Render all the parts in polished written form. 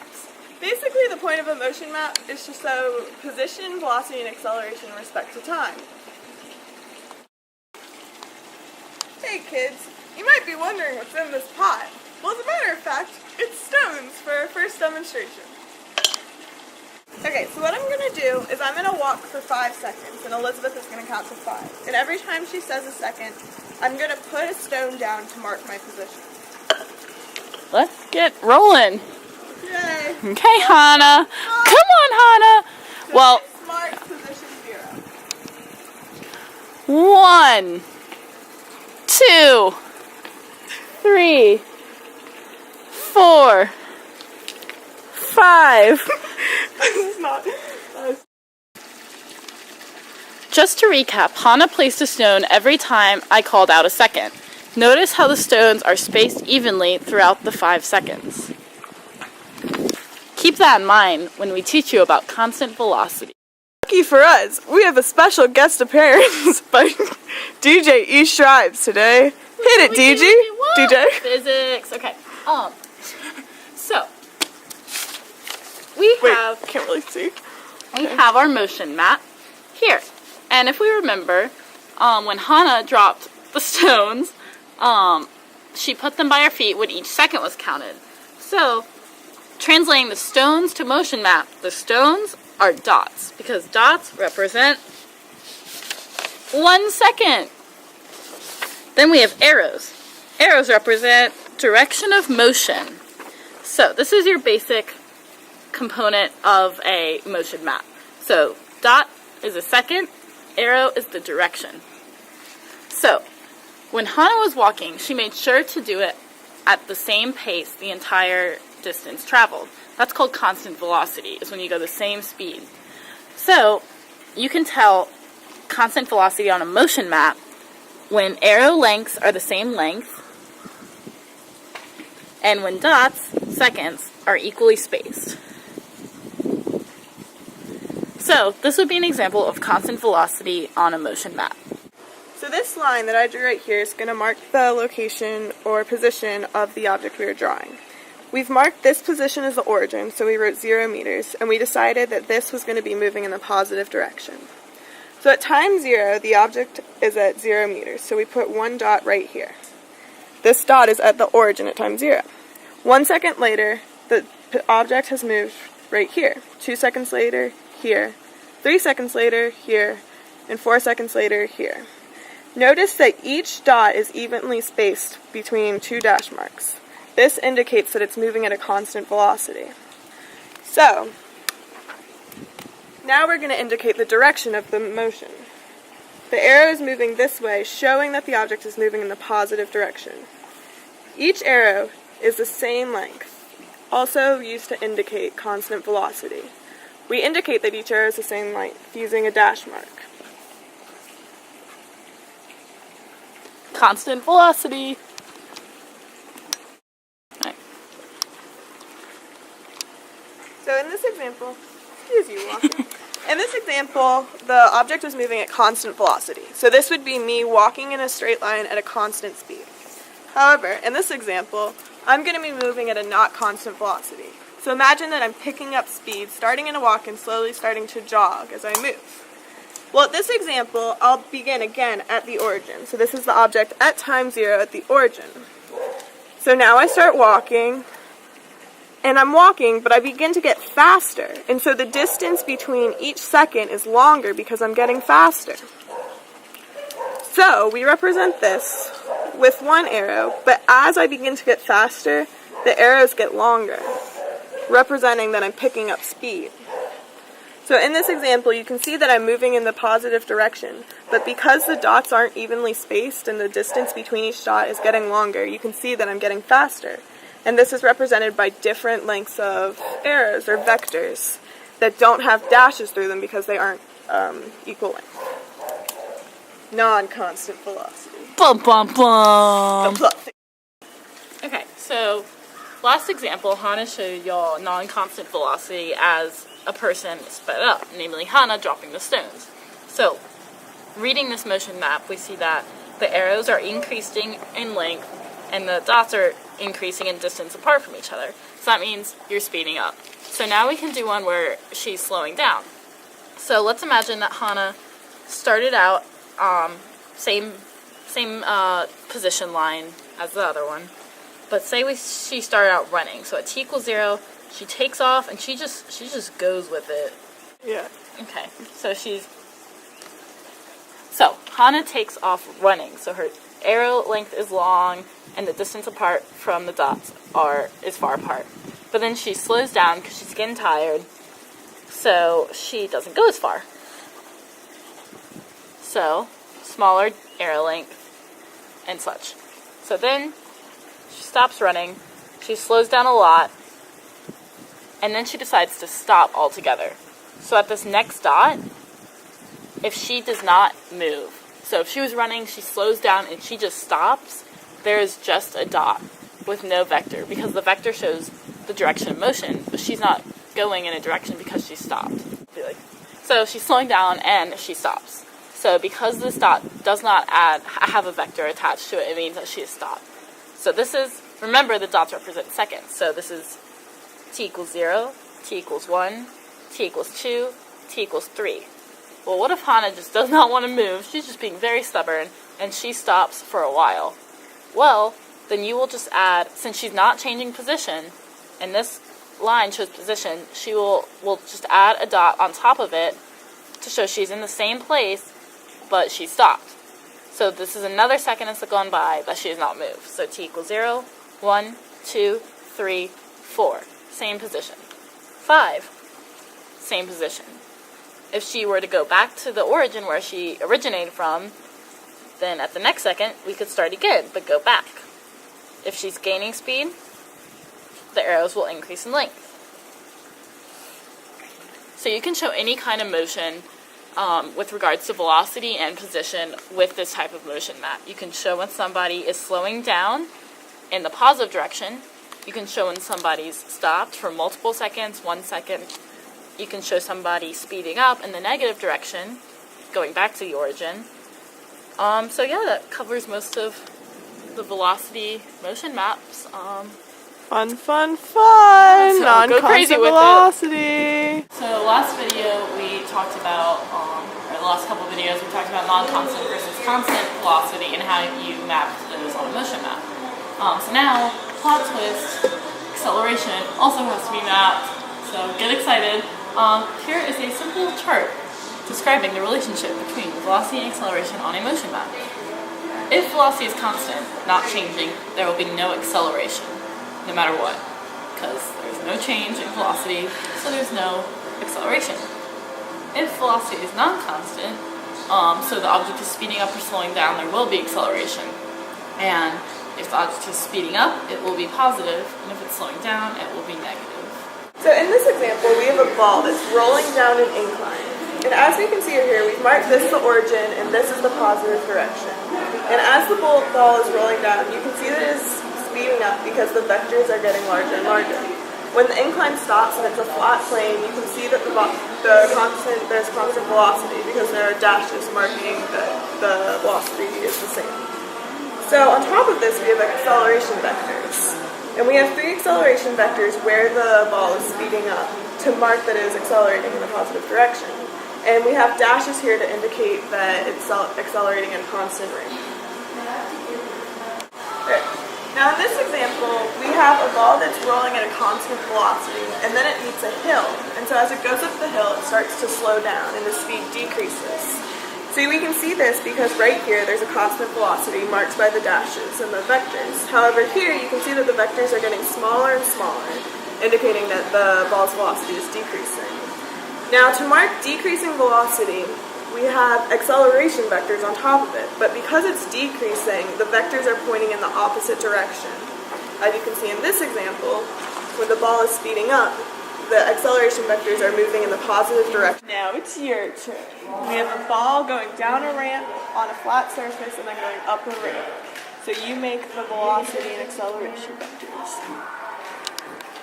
maps. Basically, the point of a motion map is to show position, velocity, and acceleration in respect to time. Hey kids, you might be wondering what's in this pot. Well, as a matter of fact, it's stones for our first demonstration. Okay, so what I'm going to do is I'm going to walk for 5 seconds, and Elizabeth is going to count to 5. And every time she says a second, I'm going to put a stone down to mark my position. Let's get rolling. Yay! Okay, Hannah. Come on, Hannah. So Well, mark position 0. 1, 2, 3, 4, 5. This is not... Just to recap, Hannah placed a stone every time I called out a second. Notice how the stones are spaced evenly throughout the 5 seconds. Keep that in mind when we teach you about constant velocity. Lucky for us, we have a special guest appearance by DJ E. Stripes today. Hit it, DJ. Physics. Okay. So we have can't really see. we have our motion map here, and if we remember, when Hannah dropped the stones, she put them by her feet when each second was counted. So, translating the stones to motion map, the stones are dots, because dots represent 1 second. Then we have arrows. Arrows represent direction of motion. So, this is your basic component of a motion map. So, dot is a second, arrow is the direction. So, when Hannah was walking, she made sure to do it at the same pace the entire distance traveled. That's called constant velocity, is when you go the same speed. So, you can tell constant velocity on a motion map when arrow lengths are the same length and when dots, seconds, are equally spaced. So, this would be an example of constant velocity on a motion map. So this line that I drew right here is going to mark the location or position of the object we are drawing. We've marked this position as the origin, so we wrote 0 meters, and we decided that this was going to be moving in the positive direction. So at time 0, the object is at 0 meters, so we put 1 dot right here. This dot is at the origin at time 0. 1 second later, the object has moved right here. 2 seconds later, here. 3 seconds later, here. And 4 seconds later, here. Notice that each dot is evenly spaced between 2 dash marks. This indicates that it's moving at a constant velocity. So, now we're going to indicate the direction of the motion. The arrow is moving this way, showing that the object is moving in the positive direction. Each arrow is the same length, also used to indicate constant velocity. We indicate that each arrow is the same length using a dash mark. Constant velocity. Right. So in this example, excuse you, walking. In this example, the object was moving at constant velocity. So this would be me walking in a straight line at a constant speed. However, in this example, I'm going to be moving at a not constant velocity. So imagine that I'm picking up speed, starting in a walk and slowly starting to jog as I move. Well, at this example, I'll begin again at the origin. So this is the object at time 0 at the origin. So now I start walking, and I'm walking, but I begin to get faster. And so the distance between each second is longer because I'm getting faster. So we represent this with 1 arrow, but as I begin to get faster, the arrows get longer, representing that I'm picking up speed. So in this example, you can see that I'm moving in the positive direction, but because the dots aren't evenly spaced and the distance between each dot is getting longer, you can see that I'm getting faster. And this is represented by different lengths of arrows or vectors that don't have dashes through them because they aren't equal length. Non-constant velocity. Bum bum bum. Okay, So, last example, Hannah showed y'all non-constant velocity as a person sped up, namely Hannah dropping the stones. So, reading this motion map, we see that the arrows are increasing in length and the dots are increasing in distance apart from each other. that means you're speeding up. So now we can do one where she's slowing down. So let's imagine that Hannah started out same position line as the other one. But say she started out running. So at t equals 0, she takes off and she just goes with it. Yeah. Okay. So Hannah takes off running. So her arrow length is long and the distance apart from the dots is far apart. But then she slows down because she's getting tired. So she doesn't go as far. So smaller arrow length and such. So then she stops running, she slows down a lot, and then she decides to stop altogether. So at this next dot, if she does not move, so if she was running, she slows down and she just stops, there is just a dot with no vector, because the vector shows the direction of motion, but she's not going in a direction because she stopped. So she's slowing down and she stops. So because this dot does not have a vector attached to it, it means that she has stopped. So this is, remember the dots represent seconds. So this is t equals 0, t equals 1, t equals 2, t equals 3. Well, what if Hannah just does not want to move? She's just being very stubborn, and she stops for a while. Well, then you will just add, since she's not changing position, and this line shows position, she will just add a dot on top of it to show she's in the same place, but she stopped. So this is another second that's gone by that she has not moved. So t equals 0, 1, 2, 3, 4. Same position. 5. Same position. If she were to go back to the origin where she originated from, then at the next second, we could start again, but go back. If she's gaining speed, the arrows will increase in length. So you can show any kind of motion with regards to velocity and position with this type of motion map. You can show when somebody is slowing down in the positive direction. You can show when somebody's stopped for multiple seconds, 1 second. You can show somebody speeding up in the negative direction, going back to the origin. So yeah, that covers most of the velocity motion maps. Fun! So go crazy Non-constant with velocity. So last video we talked about, or the last couple of videos we talked about non-constant versus constant velocity and how you map those on a motion map. So now, plot twist, acceleration also has to be mapped, so get excited. Here is a simple chart describing the relationship between velocity and acceleration on a motion map. If velocity is constant, not changing, there will be no acceleration, no matter what, because there's no change in velocity, so there's no acceleration. If velocity is non-constant, so the object is speeding up or slowing down, there will be acceleration. And if the object is speeding up, it will be positive, and if it's slowing down, it will be negative. So in this example, we have a ball that's rolling down an incline. And as we can see here, we've marked this the origin, and this is the positive direction. And as the ball is rolling down, you can see that it is speeding up because the vectors are getting larger and larger. When the incline stops and it's a flat plane, you can see that there's constant velocity because there are dashes marking that the velocity is the same. So on top of this, we have acceleration vectors. And we have 3 acceleration vectors where the ball is speeding up to mark that it is accelerating in the positive direction. And we have dashes here to indicate that it's accelerating at a constant rate. Okay. Now in this example, we have a ball that's rolling at a constant velocity, and then it meets a hill. And so as it goes up the hill, it starts to slow down, and the speed decreases. So we can see this because right here there's a constant velocity marked by the dashes and the vectors. However, here you can see that the vectors are getting smaller and smaller, indicating that the ball's velocity is decreasing. Now to mark decreasing velocity, we have acceleration vectors on top of it, but because it's decreasing, the vectors are pointing in the opposite direction. As you can see in this example, when the ball is speeding up, the acceleration vectors are moving in the positive direction. Now it's your turn. We have a ball going down a ramp on a flat surface and then going up a ramp. So you make the velocity and acceleration vectors.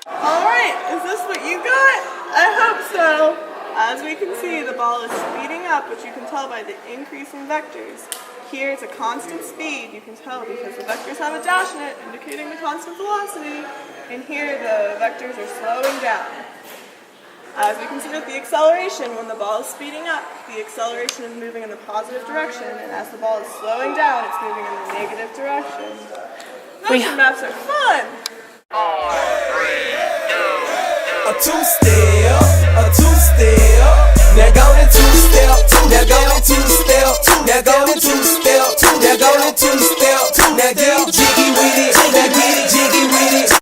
Alright, is this what you got? I hope so. As we can see, the ball is speeding up, which you can tell by the increasing vectors. Here it's a constant speed, you can tell because the vectors have a dash in it, indicating the constant velocity. And here the vectors are slowing down. As we consider the acceleration, when the ball is speeding up, the acceleration is moving in the positive direction, and as the ball is slowing down, it's moving in the negative direction. Motion maps are fun! 4, 3, 2, a two-step.